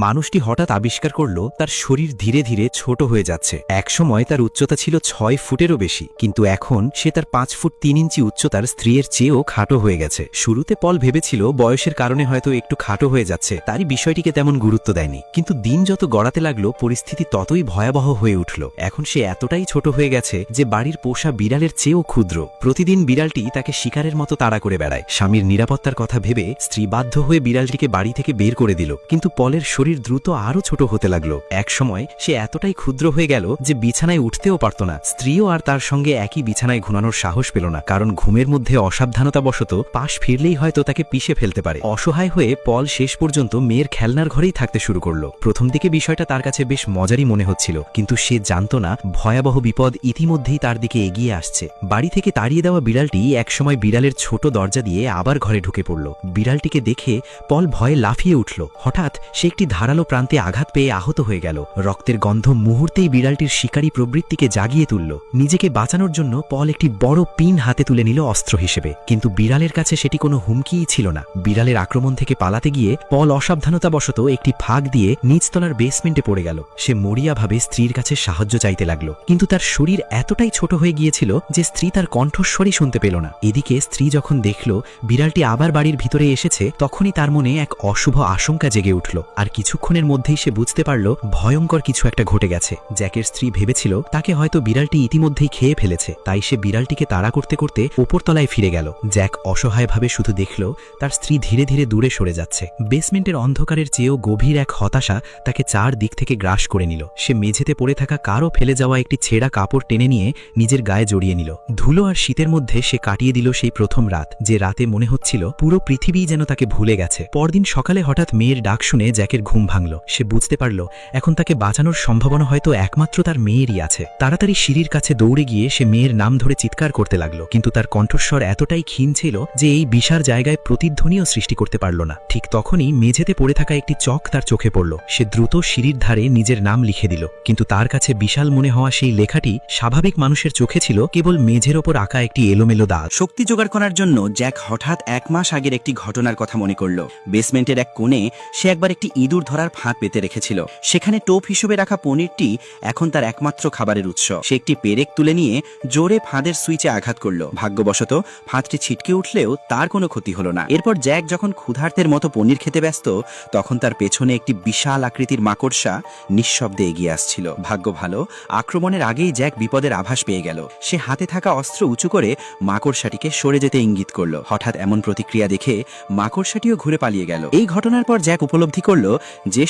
মানুষটি হঠাৎ আবিষ্কার করল তার শরীর ধীরে ধীরে ছোট হয়ে যাচ্ছে। একসময় তার উচ্চতা ছিল 6 ফুটেরও বেশি, কিন্তু এখন সে তার 5 ফুট 3 ইঞ্চি উচ্চতার স্ত্রীর চেয়েও খাটো হয়ে গেছে। শুরুতে পল ভেবেছিল বয়সের কারণে হয়তো একটু খাটো হয়ে যাচ্ছে, তারই বিষয়টিকে তেমন গুরুত্ব দেয়নি। কিন্তু দিন যত গড়াতে লাগলো পরিস্থিতি ততই ভয়াবহ হয়ে উঠল। এখন সে এতটাই ছোট হয়ে গেছে যে বাড়ির পোষা বিড়ালের চেয়েও ক্ষুদ্র। প্রতিদিন বিড়ালটি তাকে শিকারের মতো তাড়া করে বেড়ায়। স্বামীর নিরাপত্তার কথা ভেবে স্ত্রী বাধ্য হয়ে বিড়ালটিকে বাড়ি থেকে বের করে দিল, কিন্তু পলের শরীর দ্রুত আরও ছোট হতে লাগলো। এক সময় সে এতটাই ক্ষুদ্র হয়ে গেল যে বিছানায় উঠতেও পারত না। স্ত্রীও আর তার সঙ্গে একই বিছানায় ঘুমানোর সাহস পেল না, কারণ ঘুমের মধ্যে অসাবধানতাবশত পাশ ফিরলেই হয়তো তাকে পিষে ফেলতে পারে। অসহায় হয়ে পল শেষ পর্যন্ত মেয়ের খেলনার ঘরেই থাকতে শুরু করলো। প্রথম দিকে বিষয়টা তার কাছে বেশ মজারই মনে হচ্ছিল, কিন্তু সে জানত না ভয়াবহ বিপদ ইতিমধ্যেই তার দিকে এগিয়ে আসছে। বাড়ি থেকে তাড়িয়ে দেওয়া বিড়ালটি একসময় বিড়ালের ছোট দরজা দিয়ে আবার ঘরে ঢুকে পড়ল। বিড়ালটিকে দেখে পল ভয়ে লাফিয়ে উঠল। হঠাৎ সে একটি ধারালো প্রান্তে আঘাত পেয়ে আহত হয়ে গেল। রক্তের গন্ধ মুহূর্তেই বিড়ালটির শিকারী প্রবৃত্তিকে জাগিয়ে তুলল। নিজেকে বাঁচানোর জন্য পল একটি বড় পিন হাতে তুলে নিল অস্ত্র হিসেবে, কিন্তু বিড়ালের কাছে সেটি কোনো হুমকিই ছিল না। বিড়ালের আক্রমণ থেকে পালাতে গিয়ে পল অসাবধানতাবশত একটি ফাঁক দিয়ে নিচতলার বেসমেন্টে পড়ে গেল। সে মরিয়াভাবে স্ত্রীর কাছে সাহায্য চাইতে লাগলো, কিন্তু তার শরীর এতটাই ছোট হয়ে গিয়েছিল যে স্ত্রী তার কণ্ঠস্বরই শুনতে পেল না। এদিকে স্ত্রী যখন দেখল বিড়ালটি আবার বাড়ির ভিতরে এসেছে, তখনই তার মনে এক অশুভ আশঙ্কা জেগে উঠল। আর কিছুক্ষণের মধ্যেই সে বুঝতে পারল ভয়ঙ্কর কিছু একটা ঘটে গেছে। জ্যাকের স্ত্রী ভেবেছিল তাকে হয়তো বিড়ালটি ইতিমধ্যেই খেয়ে ফেলেছে, তাই সে বিড়ালটিকে তাড়া করতে করতে উপরতলায় ফিরে গেল। জ্যাক অসহায়ভাবে শুধু দেখল তার স্ত্রী ধীরে ধীরে দূরে সরে যাচ্ছে। বেসমেন্টের অন্ধকারের চেয়েও গভীর এক হতাশা তাকে চার দিক থেকে গ্রাস করে নিল। সে মেঝেতে পড়ে থাকা কারও ফেলে যাওয়া একটি ছেঁড়া কাপড় টেনে নিয়ে নিজের গায়ে জড়িয়ে নিল। ধুলো আর শীতের মধ্যে সে কাটিয়ে দিল সেই প্রথম রাত, যে রাতে মনে হচ্ছিল পুরো পৃথিবীই যেন তাকে ভুলে গেছে। পরদিন সকালে হঠাৎ মেয়ের ডাক শুনে জ্যাকের ঘুম ভাঙল। সে বুঝতে পারল এখন তাকে বাঁচানোর সম্ভাবনা হয়তো একমাত্র তার মেয়েরই আছে। তাড়াতাড়ি সিঁড়ির কাছে দৌড়ে গিয়ে সে মেয়ের নাম ধরে চিৎকার করতে লাগলো, কিন্তু তার কণ্ঠস্বর এতটাই ক্ষীণ ছিল যে এই বিশাল জায়গায় প্রতিধ্বনিও সৃষ্টি করতে পারল না। ঠিক তখনই মেঝেতে পড়ে থাকা একটি চক তার চোখে পড়ল। সে দ্রুত সিঁড়ির ধারে নিজের নাম লিখে দিল, কিন্তু তার কাছে বিশাল মনে হওয়া সেই লেখাটি স্বাভাবিক মানুষের চোখে ছিল কেবল মেঝের ওপর আঁকা একটি এলোমেলো দাগ। শক্তি জোগাড় করার জন্য জ্যাক হঠাৎ 1 মাস আগের একটি ঘটনার কথা মনে করল। বেসমেন্টের এক কোণে সে একবার একটি ইঁদুর ধরার ফাঁদ পেতে রেখেছিল। সেখানে টোপ হিসেবে রাখা পনিরটি এখন তার একমাত্র খাবারের উৎস। সে একটি পেরেক তুলে নিয়ে জোরে ফাঁদের সুইচে আঘাত করল। ভাগ্যবশত ফাঁদটি ছিটকে উঠলেও তার কোনো ক্ষতি হলো না। এরপর জ্যাক যখন ক্ষুধার্তের মতো পনির খেতে ব্যস্ত, তখন তার পেছনে একটি বিশাল আকৃতির মাকড়সা নিঃশব্দে এগিয়ে আসছিল। ভাগ্য ভালো, আক্রমণের আগেই জ্যাক বিপদের আভাস পেয়ে গেল। সে হাতে থাকা অস্ত্র উঁচু করে মাকড়সাটিকে সরে যেতে ইঙ্গিত করল। হঠাৎ এমন প্রতিক্রিয়া দেখে মাকড়সাটিও ঘুরে পালিয়ে গেল। এই ঘটনার পর জ্যাক উপলব্ধি করল যে